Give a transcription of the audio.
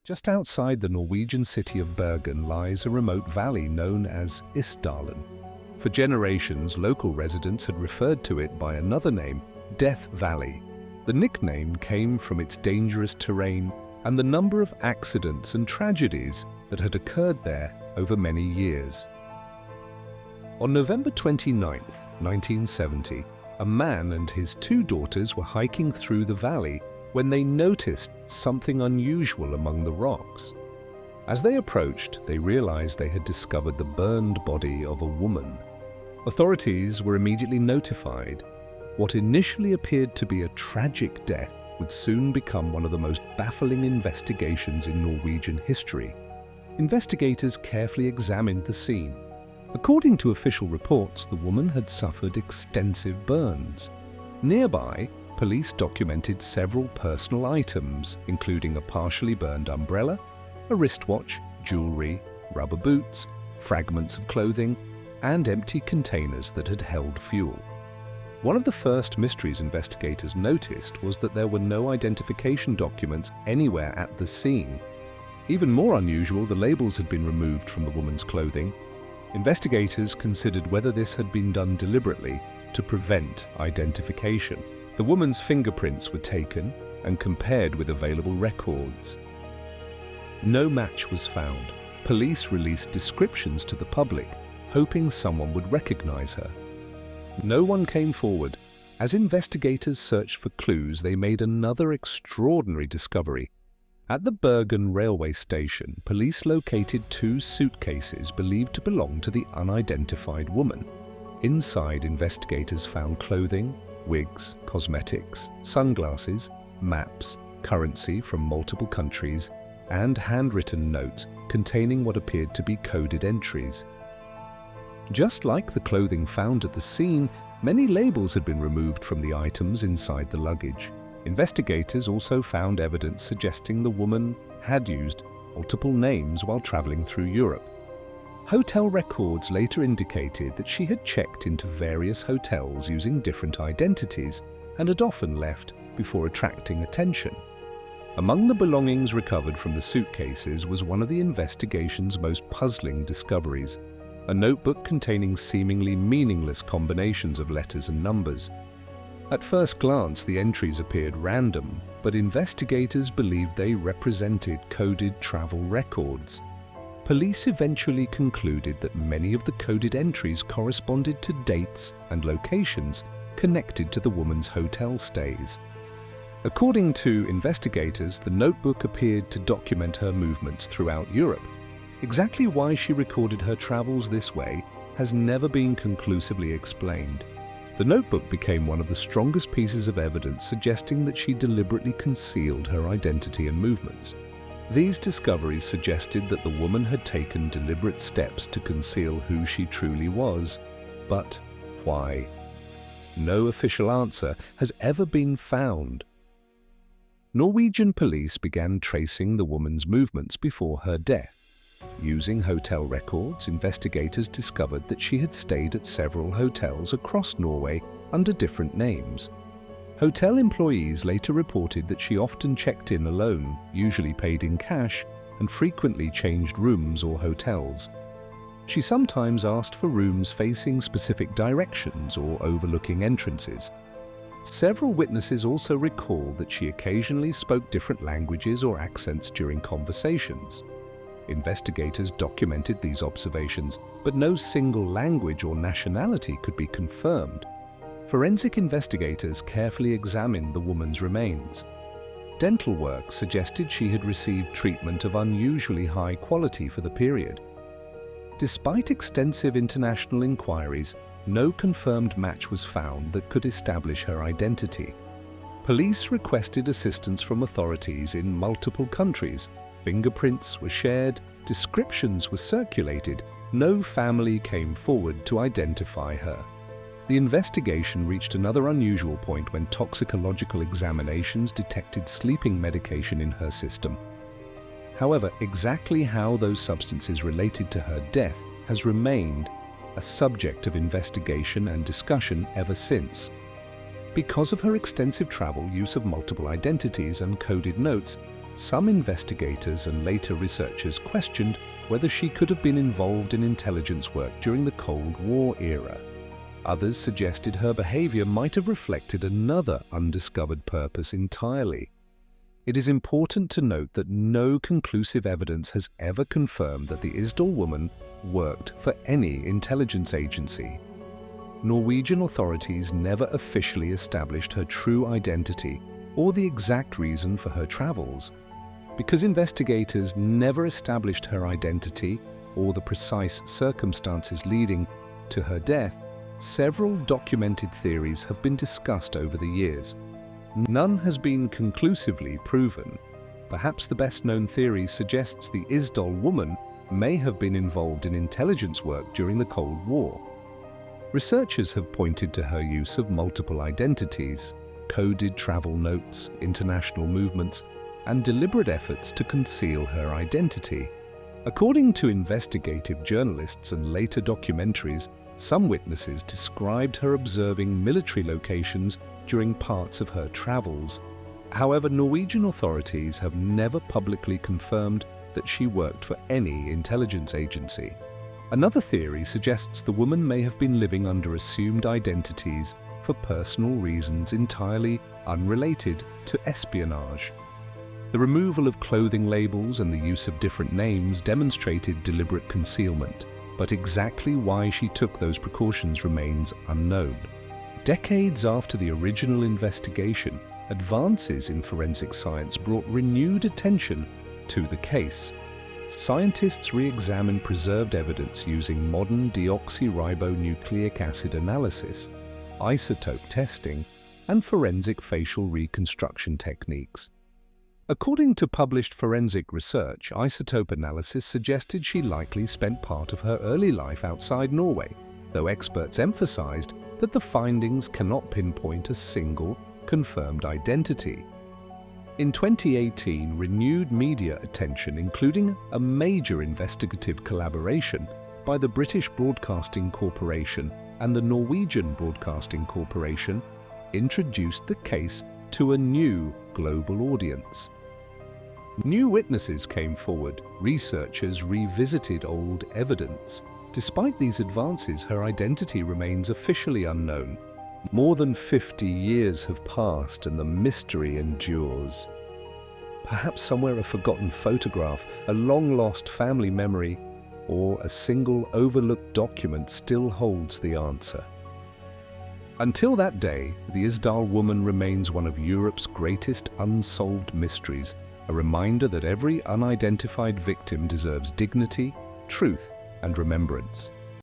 Just outside the Norwegian city of Bergen lies a remote valley known as Isdalen. For generations, local residents had referred to it by another name, Death Valley. The nickname came from its dangerous terrain and the number of accidents and tragedies that had occurred there over many years. On November 29, 1970, a man and his two daughters were hiking through the valley when they noticed something unusual among the rocks. As they approached, they realized they had discovered the burned body of a woman. Authorities were immediately notified. What initially appeared to be a tragic death would soon become one of the most baffling investigations in Norwegian history. Investigators carefully examined the scene. According to official reports, the woman had suffered extensive burns. Nearby, police documented several personal items, including a partially burned umbrella, a wristwatch, jewelry, rubber boots, fragments of clothing, and empty containers that had held fuel. One of the first mysteries investigators noticed was that there were no identification documents anywhere at the scene. Even more unusual, the labels had been removed from the woman's clothing. Investigators considered whether this had been done deliberately to prevent identification. The woman's fingerprints were taken and compared with available records. No match was found. Police released descriptions to the public, hoping someone would recognize her. No one came forward. As investigators searched for clues, they made another extraordinary discovery. At the Bergen railway station, police located two suitcases believed to belong to the unidentified woman. Inside, investigators found clothing, wigs, cosmetics, sunglasses, maps, currency from multiple countries, and handwritten notes containing what appeared to be coded entries. Just like the clothing found at the scene, many labels had been removed from the items inside the luggage. Investigators also found evidence suggesting the woman had used multiple names while traveling through Europe. Hotel records later indicated that she had checked into various hotels using different identities and had often left before attracting attention. Among the belongings recovered from the suitcases was one of the investigation's most puzzling discoveries, a notebook containing seemingly meaningless combinations of letters and numbers. At first glance, the entries appeared random, but investigators believed they represented coded travel records. Police eventually concluded that many of the coded entries corresponded to dates and locations connected to the woman's hotel stays. According to investigators, the notebook appeared to document her movements throughout Europe. Exactly why she recorded her travels this way has never been conclusively explained. The notebook became one of the strongest pieces of evidence suggesting that she deliberately concealed her identity and movements. These discoveries suggested that the woman had taken deliberate steps to conceal who she truly was. But why? No official answer has ever been found. Norwegian police began tracing the woman's movements before her death. Using hotel records, investigators discovered that she had stayed at several hotels across Norway under different names. Hotel employees later reported that she often checked in alone, usually paid in cash, and frequently changed rooms or hotels. She sometimes asked for rooms facing specific directions or overlooking entrances. Several witnesses also recall that she occasionally spoke different languages or accents during conversations. Investigators documented these observations, but no single language or nationality could be confirmed. Forensic investigators carefully examined the woman's remains. Dental work suggested she had received treatment of unusually high quality for the period. Despite extensive international inquiries, no confirmed match was found that could establish her identity. Police requested assistance from authorities in multiple countries. Fingerprints were shared, descriptions were circulated. No family came forward to identify her. The investigation reached another unusual point when toxicological examinations detected sleeping medication in her system. However, exactly how those substances related to her death has remained a subject of investigation and discussion ever since. Because of her extensive travel, use of multiple identities and coded notes, Some investigators and later researchers questioned whether she could have been involved in intelligence work during the Cold War era. Others suggested her behavior might have reflected another undiscovered purpose entirely. It is important to note that no conclusive evidence has ever confirmed that the Isdal Woman worked for any intelligence agency. Norwegian authorities never officially established her true identity or the exact reason for her travels. Because investigators never established her identity or the precise circumstances leading to her death, several documented theories have been discussed over the years. None has been conclusively proven. Perhaps the best-known theory suggests the Isdal Woman may have been involved in intelligence work during the Cold War. Researchers have pointed to her use of multiple identities, coded travel notes, international movements, and deliberate efforts to conceal her identity. According to investigative journalists and later documentaries, some witnesses described her observing military locations during parts of her travels. However, Norwegian authorities have never publicly confirmed that she worked for any intelligence agency. Another theory suggests the woman may have been living under assumed identities for personal reasons entirely unrelated to espionage. The removal of clothing labels and the use of different names demonstrated deliberate concealment, but exactly why she took those precautions remains unknown. Decades after the original investigation, advances in forensic science brought renewed attention to the case. Scientists re-examined preserved evidence using modern deoxyribonucleic acid analysis, isotope testing, and forensic facial reconstruction techniques. According to published forensic research, isotope analysis suggested she likely spent part of her early life outside Norway, though experts emphasized that the findings cannot pinpoint a single, confirmed identity. In 2018, renewed media attention, including a major investigative collaboration by the British Broadcasting Corporation and the Norwegian Broadcasting Corporation, introduced the case to a new global audience. New witnesses came forward, researchers revisited old evidence. Despite these advances, her identity remains officially unknown. More than 50 years have passed and the mystery endures. Perhaps somewhere a forgotten photograph, a long-lost family memory, or a single overlooked document still holds the answer. Until that day, the Isdal Woman remains one of Europe's greatest unsolved mysteries, a reminder that every unidentified victim deserves dignity, truth, and remembrance.